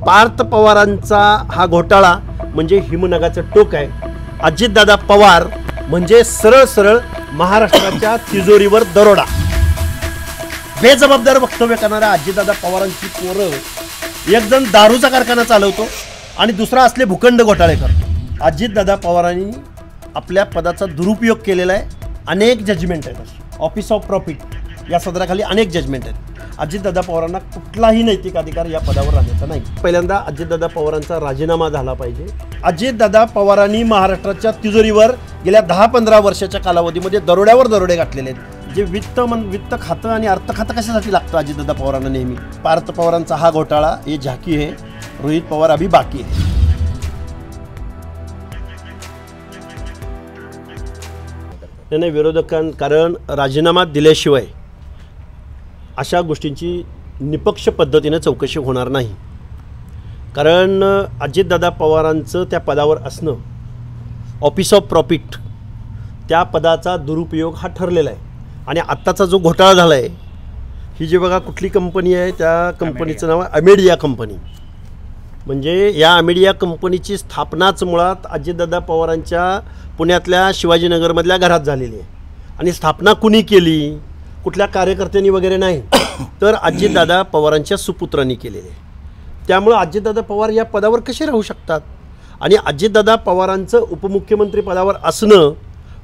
पार्थ पवारांचा हा घोटाळा म्हणजे हिमनगाचं टोक आहे। अजितदादा पवार म्हणजे सरळ सरळ महाराष्ट्राच्या तिजोरीवर दरोडा। बेजबाबदार वक्तव्य करणाऱ्या अजितदादा पवारांची पोरं एक जण दारूचा कारखाना चालवतो आणि दुसरा असले भूखंड घोटाळे करतो। अजितदादा पवारांनी आपल्या पदाचा दुरुपयोग केलेला आहे। अनेक जजमेंट आहेत, ऑफिस ऑफ प्रॉफिट या सदराखाली अनेक जजमेंट आहेत। अजितदादा पवारांना कुठलाही नैतिक अधिकार या पदावर राहण्याचा नाही। पहिल्यांदा अजितदादा पवारांचा राजीनामा झाला पाहिजे। अजितदादा पवारांनी महाराष्ट्राच्या तिजोरीवर गेल्या 10-15 वर्षाच्या कालावधीमध्ये दरोड्यावर दरोडे घातलेले आहेत। जे वित्त खातं आणि अर्थ खातं कशासाठी लागतं अजितदादा पवारांना नेहमी? पार्थ पवारांचा हा घोटाळा ये झाकी है, रोहित पवार अभी बाकी है। त्याने विरोधकांना कारण राजीनामा दिल्याशिवाय अशा गोष्टींची निपक्ष पद्धतीने चौकशी होणार नाही। कारण अजितदादा पवारांचं त्या पदावर असणं, ऑफिस ऑफ प्रॉफिट त्या पदाचा दुरुपयोग हा ठरलेला आहे। आणि आत्ताचा जो घोटाळा झाला आहे, ही जी बघा कुठली कंपनी आहे, त्या कंपनीचं नाव आहे अमेडिया कंपनी। म्हणजे या अमेडिया कंपनीची स्थापनाच मुळात अजितदादा पवारांच्या पुण्यातल्या शिवाजीनगरमधल्या घरात झालेली आहे। आणि स्थापना कुणी केली? कुठल्या कार्यकर्त्यांनी वगैरे नाही, तर अजितदादा पवारांच्या सुपुत्रांनी केलेले आहे। त्यामुळे अजितदादा पवार या पदावर कसे राहू शकतात? आणि अजितदादा पवारांचं उपमुख्यमंत्री पदावर असणं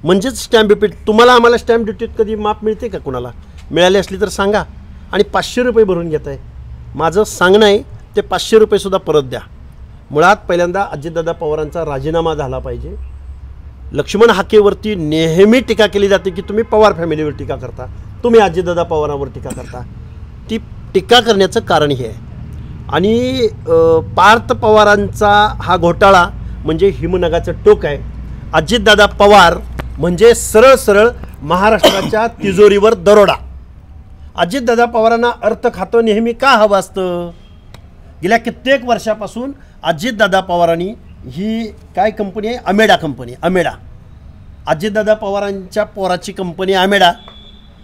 म्हणजेच स्टॅम्प ड्युटी। तुम्हाला आम्हाला स्टॅम्प ड्युटीत कधी माफ मिळते का? कुणाला मिळाली असली तर सांगा। आणि 500 रुपये भरून घेत आहे। माझं सांगणं आहे ते 500 रुपयेसुद्धा परत द्या। मुळात पहिल्यांदा अजितदादा पवारांचा राजीनामा झाला पाहिजे। लक्ष्मण हाकेवरती नेहमी टीका केली जाते की तुम्ही पवार फॅमिलीवर टीका करता, तुम्ही अजितदादा पवारांवर टीका करता। ती टीका करण्याचं कारण हे आहे। आणि पार्थ पवारांचा हा घोटाळा म्हणजे हिमनगाचं टोक आहे। अजितदादा पवार म्हणजे सरळ सरळ महाराष्ट्राच्या तिजोरीवर दरोडा। अजितदादा पवारांना अर्थ खातं नेहमी का हवं असतं? गेल्या कित्येक वर्षापासून अजितदादा पवारांनी ही काय कंपनी आहे? अमेडा कंपनी। अमेडा अजितदादा पवारांच्या पोराची कंपनी अमेडा।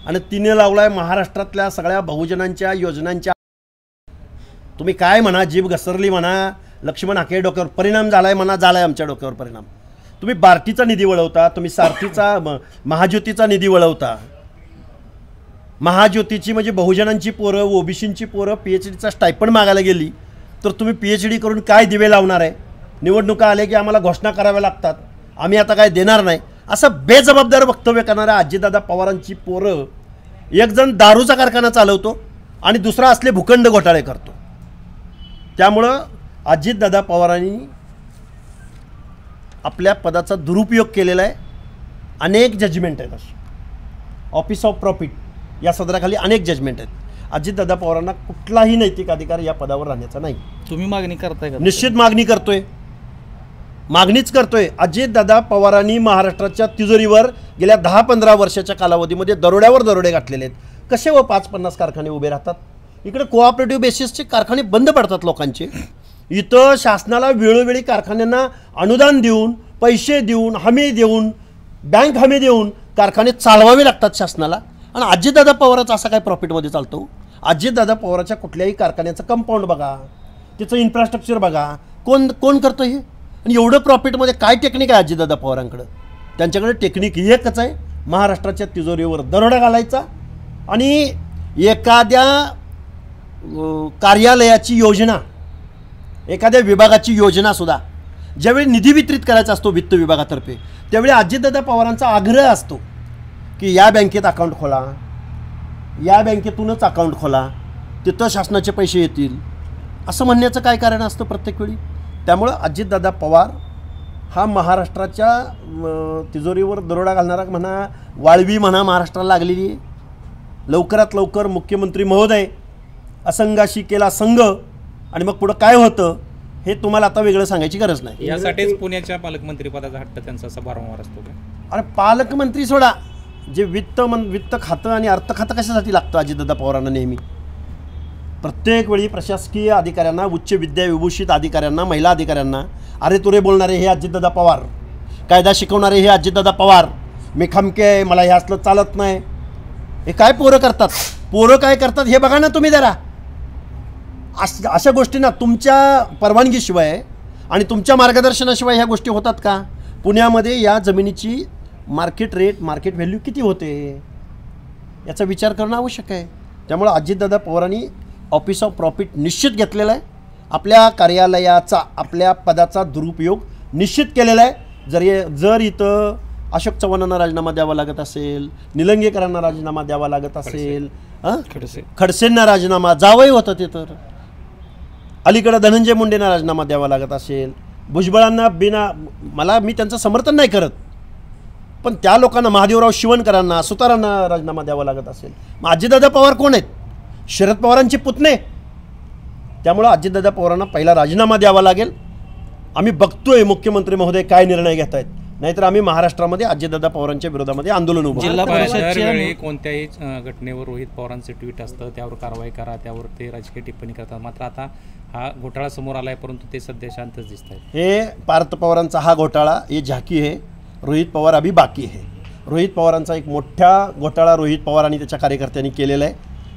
आणि तिने लावला आहे महाराष्ट्रातल्या सगळ्या बहुजनांच्या योजनांच्या। तुम्ही काय म्हणा, जीभ घसरली म्हणा, लक्ष्मण हाके डोक्यावर परिणाम झाला आहे म्हणा, झाला आहे आमच्या डोक्यावर परिणाम। तुम्ही बार्टीचा निधी वळवता, तुम्ही सारथीचा महाज्योतीचा निधी वळवता। महाज्योतीची म्हणजे बहुजनांची पोरं, ओबीसींची पोरं PhDचा स्टायपंड मागायला गेली तर तुम्ही PhD करून काय दिवे लावणार आहे? निवडणुका आले की आम्हाला घोषणा कराव्या लागतात, आम्ही आता काय देणार नाही, असं बेजबाबदार वक्तव्य करणाऱ्या अजितदादा पवारांची पोरं एक जण दारूचा कारखाना चालवतो आणि दुसरा असले भूखंड घोटाळे करतो। त्यामुळं अजितदादा पवारांनी आपल्या पदाचा दुरुपयोग केलेला आहे। अनेक जजमेंट आहेत, ऑफिस ऑफ प्रॉफिट या सदराखाली अनेक जजमेंट आहेत। अजितदादा पवारांना कुठलाही नैतिक अधिकार या पदावर राहण्याचा नाही। तुम्ही मागणी करताय का? निश्चित मागणी करतोय, मागणीच करतोय। अजितदादा पवारांनी महाराष्ट्राच्या तिजोरीवर गेल्या 10-15 वर्षाच्या कालावधीमध्ये दरोड्यावर दरोडे घातलेले आहेत। कसे व 5-50 कारखाने उभे राहतात? इकडे कोऑपरेटिव्ह बेसिसचे कारखाने बंद पडतात लोकांचे। इथं शासनाला वेळोवेळी कारखान्यांना अनुदान देऊन, पैसे देऊन, हमी देऊन, बँक हमी देऊन कारखाने चालवावे लागतात शासनाला। आणि अजितदादा पवाराचा असा काय प्रॉफिटमध्ये चालतो? अजितदादा पवाराच्या कुठल्याही कारखान्याचं कंपाऊंड बघा, त्याचं इन्फ्रास्ट्रक्चर बघा, कोण करतं हे? आणि एवढं प्रॉफिटमध्ये काय टेक्निक आहे अजितदादा पवारांकडं? त्यांच्याकडे टेक्निक एकच आहे, महाराष्ट्राच्या तिजोरीवर दरोडा घालायचा। आणि एखाद्या कार्यालयाची योजना, एखाद्या विभागाची योजनासुद्धा ज्यावेळी निधी वितरित करायचा असतो वित्त विभागातर्फे, त्यावेळी अजितदादा पवारांचा आग्रह असतो की या बँकेत अकाउंट खोला, या बँकेतूनच अकाउंट खोला, तिथं शासनाचे पैसे येतील, असं म्हणण्याचं काय कारण असतं प्रत्येक वेळी? त्यामुळं अजितदादा पवार हा महाराष्ट्राच्या तिजोरीवर दरोडा घालणारा म्हणा, वाळवी म्हणा महाराष्ट्राला लागलेली आहे। लवकरात लवकर मुख्यमंत्री महोदय असंघाशी केला संघ आणि मग पुढं काय होतं हे तुम्हाला आता वेगळं सांगायची गरज नाही। यासाठीच पुण्याच्या पालकमंत्री पदाचा हट्ट त्यांचा असा वारंवार असतो का? अरे पालकमंत्री सोडा, जे वित्त खातं आणि अर्थ खातं कशासाठी लागतं अजितदादा पवारांना नेहमी? प्रत्येक वेळी प्रशासकीय अधिकाऱ्यांना, उच्च विद्याविभूषित अधिकाऱ्यांना, महिला अधिकाऱ्यांना अरे तुरे बोलणारे हे अजितदादा पवार, कायदा शिकवणारे हे अजितदादा पवार, मी खमके आहे, मला हे असलं चालत नाही, हे काय पोरं करतात? पोरं काय करतात हे बघा ना तुम्ही जरा। अशा गोष्टींना तुमच्या परवानगीशिवाय आणि तुमच्या मार्गदर्शनाशिवाय ह्या गोष्टी होतात का? पुण्यामध्ये या जमिनीची मार्केट रेट, मार्केट व्हॅल्यू किती होते याचा विचार करणं आवश्यक आहे. त्यामुळे अजितदादा पवारांनी ऑफिस ऑफ प्रॉफिट निश्चित घेतलेला आहे. आपल्या कार्यालयाचा, आपल्या पदाचा दुरुपयोग निश्चित केलेला आहे. जर इथं अशोक चव्हाणांना राजीनामा द्यावा लागत असेल, निलंगेकरांना राजीनामा द्यावा लागत असेल, खडसेंना राजीनामा जावंही होतं ते, तर अलीकडं धनंजय मुंडेंना राजीनामा द्यावा लागत असेल, भुजबळांना मी त्यांचं समर्थन नाही करत, पण त्या लोकांना, महादेवराव शिवणकरांना, सुतारांना राजीनामा द्यावा लागत असेल, मग अजितदादा पवार कोण आहेत? शरद पवारांचे पुतणे. त्यामुळं अजितदादा पवारांना पहिला राजीनामा द्यावा लागेल. आम्ही बघतोय मुख्यमंत्री महोदय काय निर्णय घेत आहेत, नाहीतर आम्ही महाराष्ट्रामध्ये अजितदादा पवारांच्या विरोधामध्ये आंदोलन उभं. जिल्हा परिषदेच्या कोणत्याही घटनेवर रोहित पवारांचं ट्विट असतं, त्यावर कारवाई करा, त्यावर ते राजकीय टिप्पणी करतात. मात्र आता हा घोटाळा समोर आलाय, परंतु ते सध्या शांतच दिसत आहेत. हे पार्थ पवारांचा हा घोटाळा, हे झाकी आहे. रोहित पवार अभी बाकी आहे. रोहित पवारांचा एक मोठा घोटाळा रोहित पवार आणि त्याच्या कार्यकर्त्यांनी केलेला आहे.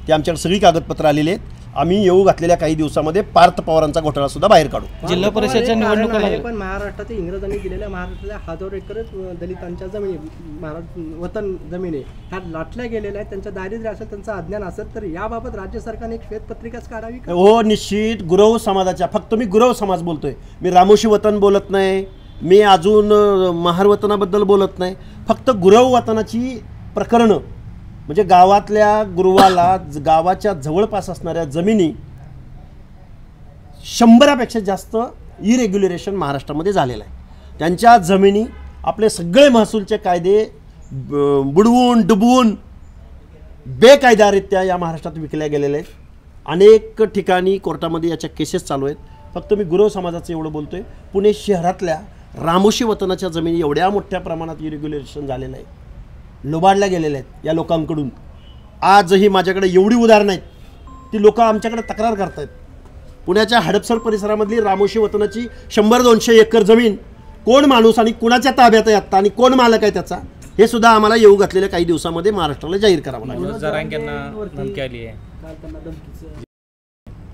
ते आमच्याकडे सगळी कागदपत्र आलेली आहेत. आम्ही येऊ घातलेल्या काही दिवसामध्ये पार्थ पवारांचा घोटाळा सुद्धा बाहेर काढू. जिल्हा परिषदेच्या निवडणुका पण महाराष्ट्रातील इंग्रजांनी दिलेल्या महाराष्ट्रातल्या हजारो एकर दलितांच्या जमिनी, वतन जमिनी ह्या लाटल्या गेलेल्या आहेत. त्यांच्या दारिद्र्य असेल, त्यांचं अज्ञान असेल, तर याबाबत राज्य सरकारने एक श्वेतपत्रिकाच काढावी. हो, निश्चित. गुरव समाजाच्या, फक्त मी गुरव समाज बोलतोय, मी रामोशी वतन बोलत नाही, मी अजून महार वतनाबद्दल बोलत नाही. फक्त गुरव वतनाची प्रकरणं, म्हणजे गावातल्या गुरुवाला, गावाच्या जवळपास असणाऱ्या जमिनी 100पेक्षा जास्त इरेग्युलेशन महाराष्ट्रामध्ये झालेलं आहे. त्यांच्या जमिनी आपले सगळे महसूलचे कायदे बुडवून डुबवून बेकायदारित्या या महाराष्ट्रात विकल्या गेलेल्या आहेत. अनेक ठिकाणी कोर्टामध्ये याच्या केसेस चालू आहेत. फक्त मी गुरव समाजाचं एवढं बोलतोय. पुणे शहरातल्या रामोशी वतनाच्या जमिनी एवढ्या मोठ्या प्रमाणात इरेग्युलेशन झालेलं आहे, लुबाडल्या गेलेल्या आहेत या लोकांकडून. आजही माझ्याकडे एवढी उदाहरणं आहेत, ती लोक आमच्याकडे तक्रार करत आहेत. पुण्याच्या हडपसर परिसरामधली रामोशी वतनाची 100-200 एकर जमीन कोण माणूस आणि कुणाच्या ताब्यात आहे आत्ता, आणि कोण मालक आहे त्याचा, हे सुद्धा आम्हाला येऊ घातलेल्या काही दिवसामध्ये महाराष्ट्राला जाहीर करावं लागेल.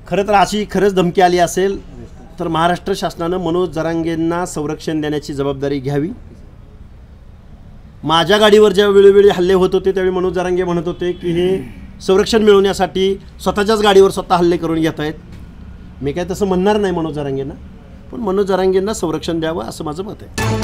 खरं तर अशी खरंच धमकी आली असेल तर महाराष्ट्र शासनानं मनोज जरांगेंना संरक्षण देण्याची जबाबदारी घ्यावी. माझ्या गाडीवर ज्या वेळोवेळी हल्ले होत होते त्यावेळी मनोज जरांगे म्हणत होते की हे संरक्षण मिळवण्यासाठी स्वतःच्याच गाडीवर स्वतः हल्ले करून घेत आहेत. मी काय तसं म्हणणार नाही मनोज जरांगेंना, पण मनोज जरांगेंना संरक्षण द्यावं असं माझं मत आहे.